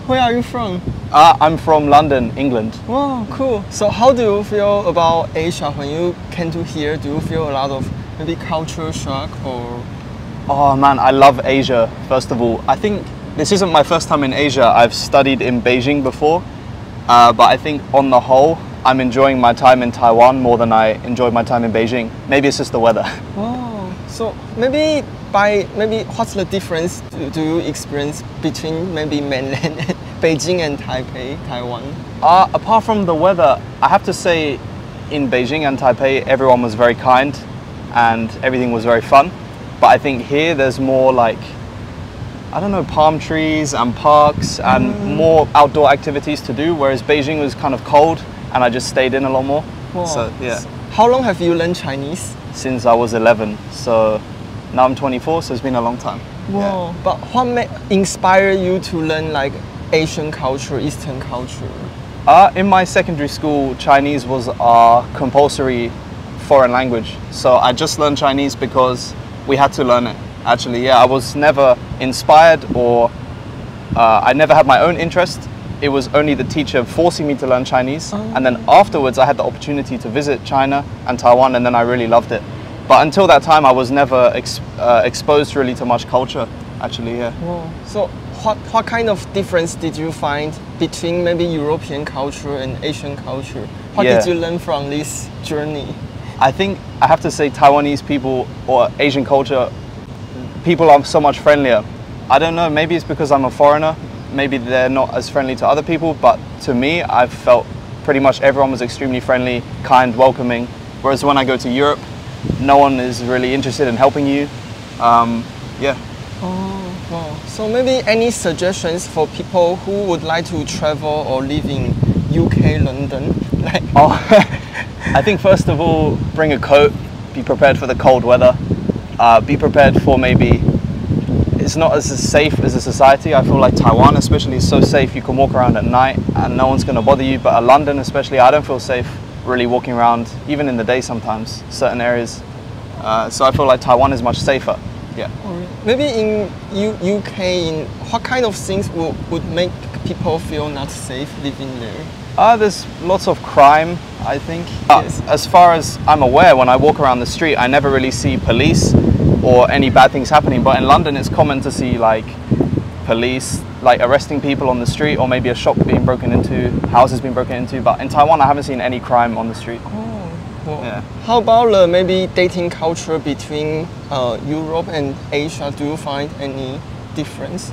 Where are you from? I'm from London, England. Wow, cool. So how do you feel about Asia when you came to here? Do you feel a lot of maybe culture shock or? Oh man, I love Asia, first of all. I think this isn't my first time in Asia. I've studied in Beijing before, but I think on the whole, I'm enjoying my time in Taiwan more than I enjoyed my time in Beijing. Maybe it's just the weather. Oh, so maybe what's the difference do you experience between maybe mainland Beijing and Taipei, Taiwan? Apart from the weather, I have to say in Beijing and Taipei, everyone was very kind and everything was very fun. But I think here there's more like, I don't know, palm trees and parks and more outdoor activities to do, whereas Beijing was kind of cold and I just stayed in a lot more. Wow. So yeah. How long have you learned Chinese? Since I was 11, so now I'm 24, so it's been a long time. Wow. Yeah. But what inspired you to learn like Asian culture, Eastern culture? In my secondary school, Chinese was our compulsory foreign language. So I just learned Chinese because we had to learn it. Actually, yeah, I was never inspired or I never had my own interest. It was only the teacher forcing me to learn Chinese. And then afterwards I had the opportunity to visit China and Taiwan, and then I really loved it. But until that time I was never exposed really to much culture, actually, yeah. Wow. So what kind of difference did you find between maybe European culture and Asian culture? What did you learn from this journey? I think I have to say Taiwanese people or Asian culture, people are so much friendlier. I don't know, maybe it's because I'm a foreigner, maybe they're not as friendly to other people, but to me, I've felt pretty much everyone was extremely friendly, kind, welcoming. Whereas when I go to Europe, no one is really interested in helping you. Yeah. Oh, wow. So maybe any suggestions for people who would like to travel or live in UK, London? Like I think first of all, bring a coat, be prepared for the cold weather, be prepared for maybe, it's not as safe as a society. I feel like Taiwan especially is so safe, you can walk around at night and no one's going to bother you, but London especially, I don't feel safe really walking around, even in the day sometimes, certain areas. So I feel like Taiwan is much safer, yeah. Maybe in UK, what kind of things would make people feel not safe living there? There's lots of crime, I think. Yes. As far as I'm aware, when I walk around the street, I never really see police or any bad things happening. But in London, it's common to see like police like arresting people on the street, or maybe a shop being broken into, houses being broken into. But in Taiwan, I haven't seen any crime on the street. Oh, well, yeah. How about maybe dating culture between Europe and Asia? Do you find any difference?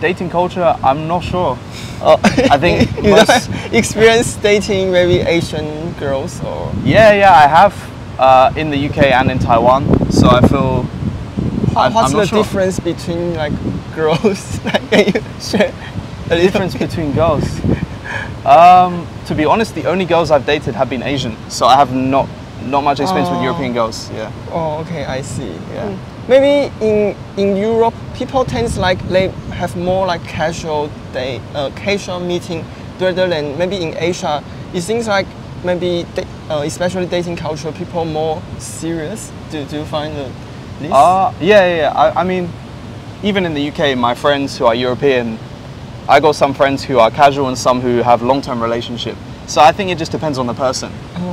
Dating culture, I'm not sure. I think you don't experience dating maybe Asian girls or? Yeah, I have in the UK and in Taiwan. So I feel. What's the difference between like girls? Like, can you share the difference between girls? To be honest, the only girls I've dated have been Asian, so I have not much experience with European girls. Yeah. Oh, okay, I see. Yeah. Maybe in Europe, people tend like they have more like casual meeting rather than maybe in Asia. It seems like maybe especially dating culture, people more serious. Do you find this? Yeah. I mean, even in the UK, my friends who are European, I got some friends who are casual and some who have long-term relationship. So I think it just depends on the person.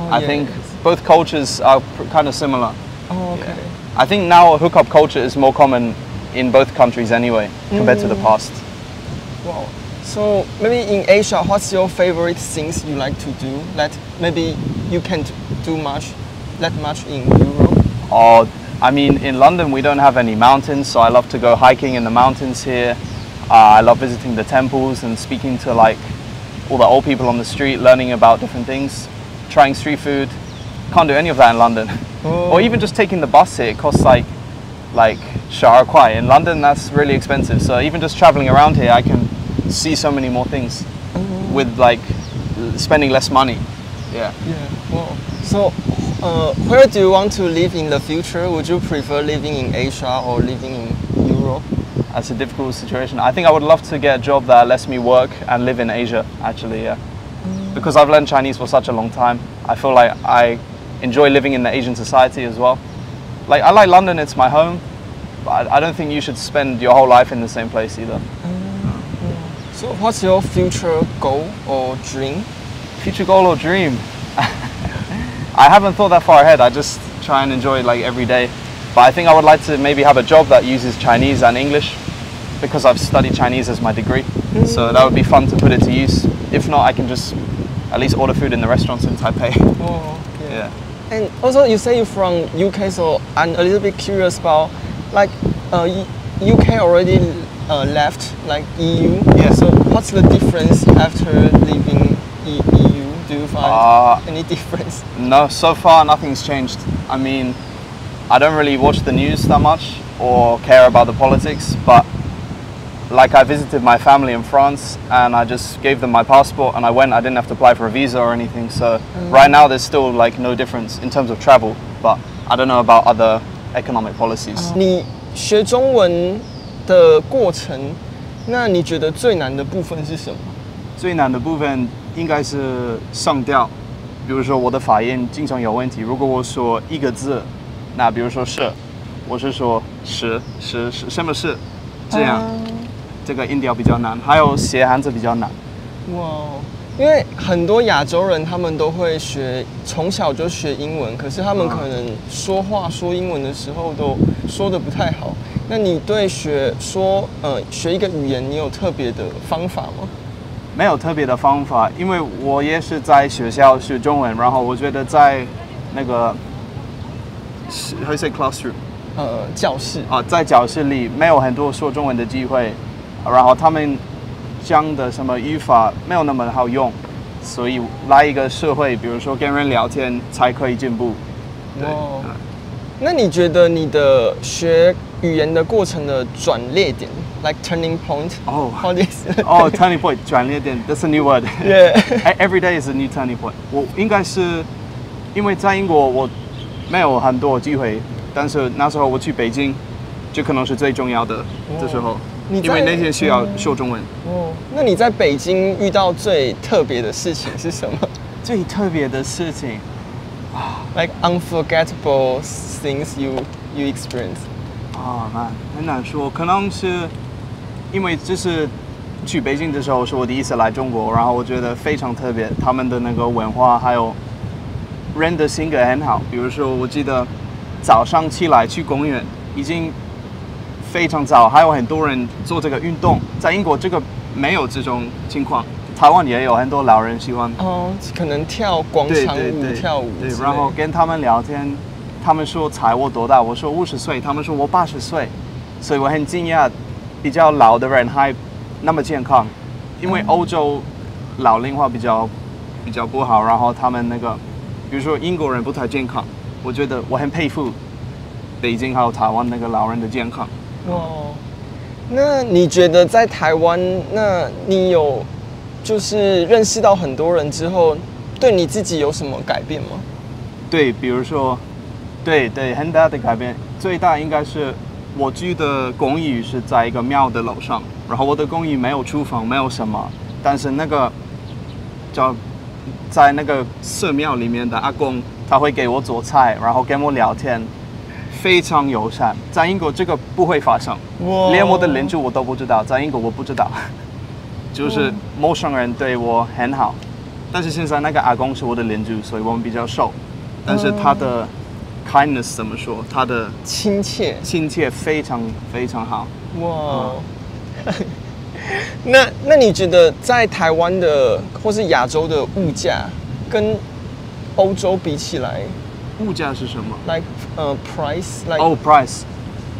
I think both cultures are kind of similar. Oh, okay. Yeah. I think now hookup culture is more common in both countries anyway, compared to the past. Wow. So maybe in Asia, what's your favorite things you like to do that maybe you can't do that much in Europe? I mean, in London we don't have any mountains, so I love to go hiking in the mountains here. I love visiting the temples and speaking to like all the old people on the street, learning about different things, trying street food. Can't do any of that in London. Or even just taking the bus here, it costs like 12 kwai. In London that's really expensive, so even just traveling around here I can see so many more things with like spending less money. Yeah. Wow. So where do you want to live in the future? Would you prefer living in Asia or living in Europe? That's a difficult situation. I think I would love to get a job that lets me work and live in Asia, actually, yeah. Because I've learned Chinese for such a long time. I feel like I enjoy living in the Asian society as well. Like, I like London, it's my home, but I don't think you should spend your whole life in the same place either. So what's your future goal or dream? Future goal or dream? I haven't thought that far ahead. I just try and enjoy it like every day. But I think I would like to maybe have a job that uses Chinese and English because I've studied Chinese as my degree. So that would be fun to put it to use. If not, I can just at least order food in the restaurants in Taipei. Oh, Yeah. And also, you say you're from UK, so I'm a little bit curious about, like, UK already left, like, EU. Yeah. So what's the difference after leaving EU? Do you find any difference? No, so far nothing's changed. I mean, I don't really watch the news that much or care about the politics, but like I visited my family in France and I just gave them my passport and I went. I didn't have to apply for a visa or anything. So right now there's still like no difference in terms of travel, but I don't know about other economic policies. 你学中文的过程，那你觉得最难的部分是什么？最难的部分应该是上调，比如说我的发音经常有问题。如果我说一个字，那比如说是，我是说是什么是，这样。这个音调比较难，还有写汉字比较难。哇，因为很多亚洲人他们都会从小就学英文，可是他们可能说英文的时候都说得不太好。那你对学一个语言，你有特别的方法吗？没有特别的方法，因为我也是在学校学中文，然后我觉得在那个how you say classroom 教室啊，在教室里没有很多说中文的机会。然后他们讲的什么语法没有那么好用，所以来一个社会，比如说跟人聊天才可以进步。对。那你觉得你的学语言的过程的转捩点 ，like turning point？ how is it？ turning point 转捩点 ，that's a new word. Yeah. Every day is a new turning point. 我应该是因为在英国我没有很多机会，但是那时候我去北京，就可能是最重要的这时候。因为那天需要说中文。那你在北京遇到最特别的事情是什么？最特别的事情，like unforgettable things you experience。很难说，可能是因为就是去北京的时候是我第一次来中国，然后我觉得非常特别，他们的那个文化还有人的性格很好。比如说，我记得早上起来去公园已经非常早，还有很多人做这个运动。在英国这个没有这种情况，台湾也有很多老人喜欢可能跳广场舞、跳舞。对，然后跟他们聊天，他们说猜我多大，我说50岁，他们说我80岁，所以我很惊讶，比较老的人还那么健康，因为欧洲老龄化比较不好，然后他们那个，比如说英国人不太健康，我觉得我很佩服北京还有台湾那个老人的健康。那你觉得在台湾，那你有就是认识到很多人之后，对你自己有什么改变吗？对，比如说，对，很大的改变，最大应该是我住的公寓是在一个庙的楼上，然后我的公寓没有厨房，没有什么，但是那个在那个寺庙里面的阿公，他会给我做菜，然后跟我聊天。非常友善，在英国这个不会发生，连我的邻居我都不知道，在英国我不知道，就是陌生人对我很好，但是现在那个阿公是我的邻居，所以我们比较熟，但是他的 kindness 怎么说？他的亲切非常非常好。哇，那你觉得在台湾的或是亚洲的物价跟欧洲比起来？物价是什么 ？Like price like price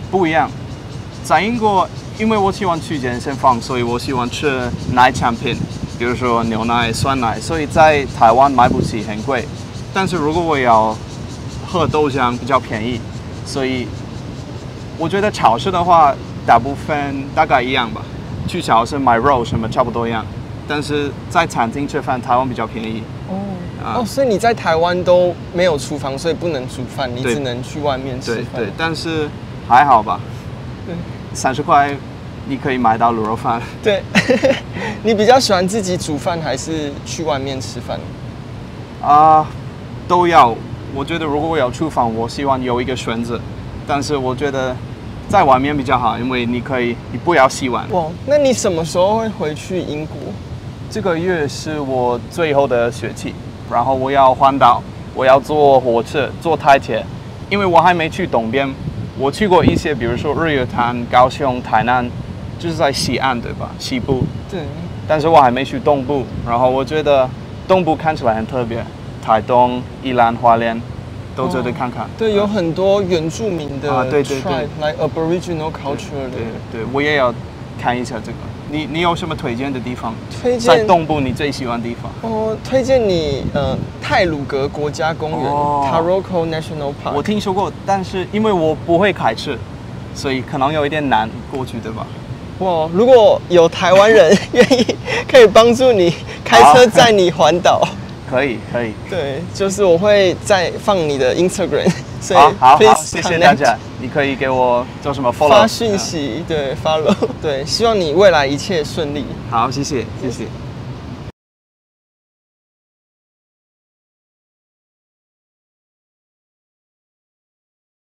不一样。在英国，因为我喜欢去健身房，所以我喜欢吃奶产品，比如说牛奶、酸奶，所以在台湾买不起，很贵。但是如果我要喝豆浆，比较便宜，所以我觉得超市的话，大部分大概一样吧。去超市买肉什么差不多一样，但是在餐厅吃饭，台湾比较便宜。所以你在台湾都没有厨房，所以不能煮饭，你只能去外面吃饭。对，但是还好吧。对，30块你可以买到卤肉饭。对，你比较喜欢自己煮饭还是去外面吃饭？都要。我觉得如果我有厨房，我希望有一个选择。但是我觉得在外面比较好，因为你不要洗碗。哇，那你什么时候会回去英国？这个月是我最后的学期，然后我要环岛，我要坐火车、坐台铁，因为我还没去东边。我去过一些，比如说日月潭、高雄、台南，就是在西岸对吧？西部。对。但是我还没去东部，然后我觉得东部看起来很特别，台东、宜兰、花莲。都值得看看。对，有很多原住民的 tribe，like Aboriginal culture 的。对，我也要看一下这个。你有什么推荐的地方？推荐在东部你最喜欢的地方？推荐你太鲁阁国家公园 （Taroko National Park）。我听说过，但是因为我不会开车，所以可能有一点难过去，对吧？哇，如果有台湾人愿意，可以帮助你开车载你环岛。可以。对，就是我会再放你的 Instagram， 所以好，谢谢大家。你可以给我做什么 follow 发讯息，对 follow， 对，希望你未来一切顺利。好，谢谢。